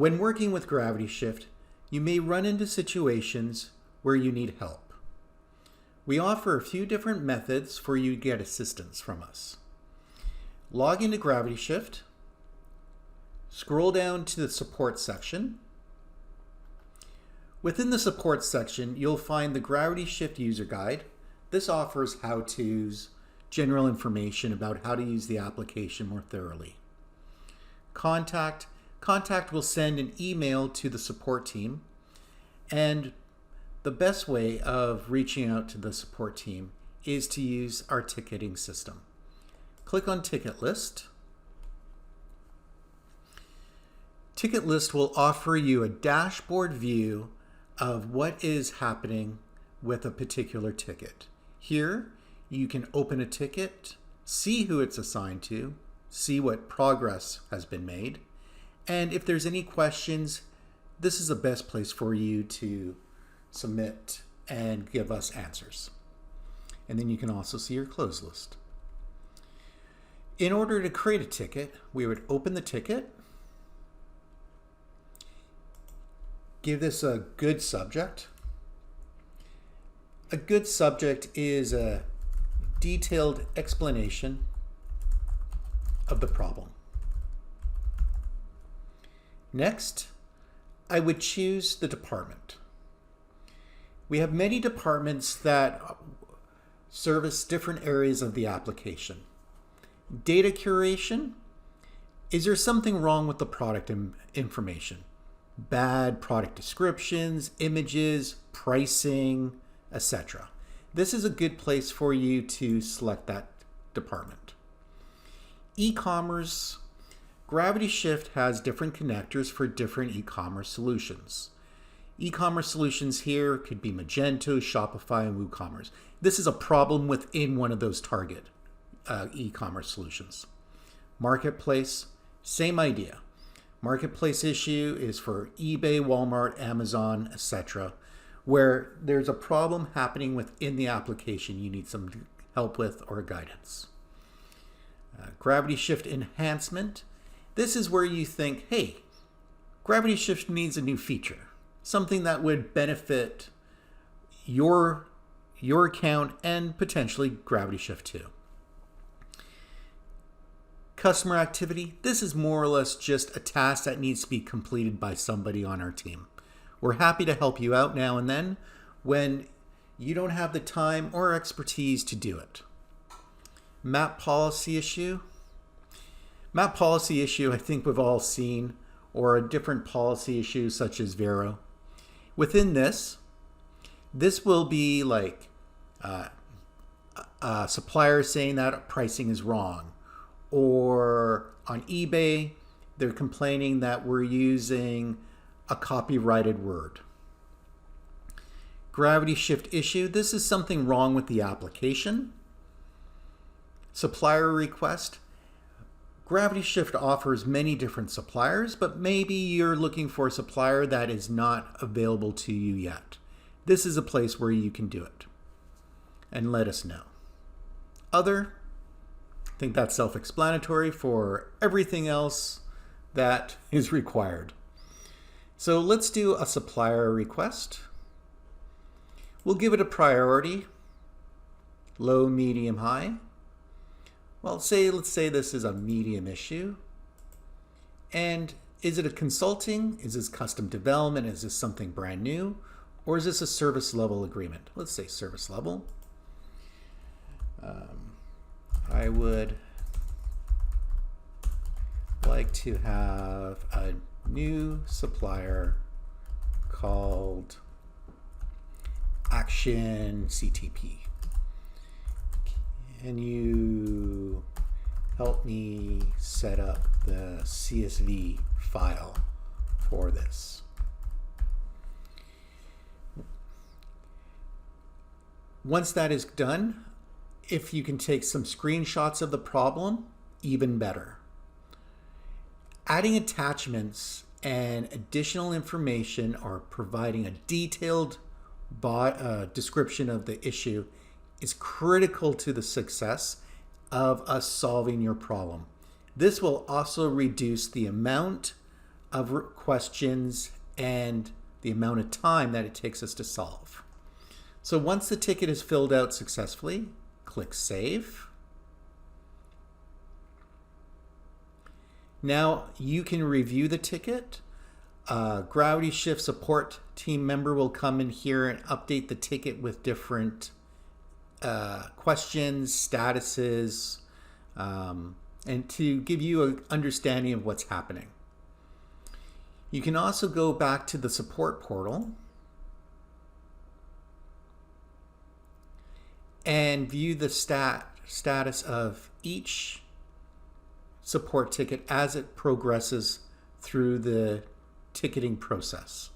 When working with Gravity Shift, you may run into situations where you need help. We offer a few different methods for you to get assistance from us. Log into Gravity Shift, scroll down to the support section. Within the support section, you'll find the Gravity Shift user guide. This offers how-tos, general information about how to use the application more thoroughly. Contact will send an email to the support team, and the best way of reaching out to the support team is to use our ticketing system. Click on Ticket List. Ticket List will offer you a dashboard view of what is happening with a particular ticket. Here, you can open a ticket, see who it's assigned to, see what progress has been made, and if there's any questions, this is the best place for you to submit and give us answers. And then you can also see your close list. In order to create a ticket, we would open the ticket, give this a good subject. A good subject is a detailed explanation of the problem. Next, I would choose the department. We have many departments that service different areas of the application. Data curation. Is there something wrong with the product information? Bad product descriptions, images, pricing, etc. This is a good place for you to select that department. E-commerce. Gravity Shift has different connectors for different e-commerce solutions. E-commerce solutions here could be Magento, Shopify, and WooCommerce. This is a problem within one of those target e-commerce solutions. Marketplace, same idea. Marketplace issue is for eBay, Walmart, Amazon, etc., where there's a problem happening within the application you need some help with or guidance. Gravity Shift enhancement. This is where you think, hey, Gravity Shift needs a new feature, something that would benefit your account and potentially Gravity Shift too. Customer activity. This is more or less just a task that needs to be completed by somebody on our team. We're happy to help you out now and then when you don't have the time or expertise to do it. Map policy issue. Map policy issue I think we've all seen, or a different policy issue such as Vero. Within this will be like a supplier saying that pricing is wrong, or on eBay they're complaining that we're using a copyrighted word. Gravity Shift issue. This is something wrong with the application. Supplier request. Gravity Shift offers many different suppliers, but maybe you're looking for a supplier that is not available to you yet. This is a place where you can do it and let us know. Other, I think that's self-explanatory for everything else that is required. So let's do a supplier request. We'll give it a priority, low, medium, high. Well, let's say this is a medium issue. And is it a consulting? Is this custom development? Is this something brand new? Or is this a service level agreement? Let's say service level. I would like to have a new supplier called Action CTP. Can you help me set up the CSV file for this? Once that is done, if you can take some screenshots of the problem, even better. Adding attachments and additional information or providing a detailed description of the issue is critical to the success of us solving your problem. This will also reduce the amount of questions and the amount of time that it takes us to solve. So once the ticket is filled out successfully, click Save. Now you can review the ticket. Gravity Shift support team member will come in here and update the ticket with different questions, statuses, and to give you an understanding of what's happening. You can also go back to the support portal and view the status of each support ticket as it progresses through the ticketing process.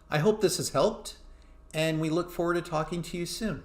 I hope this has helped, and we look forward to talking to you soon.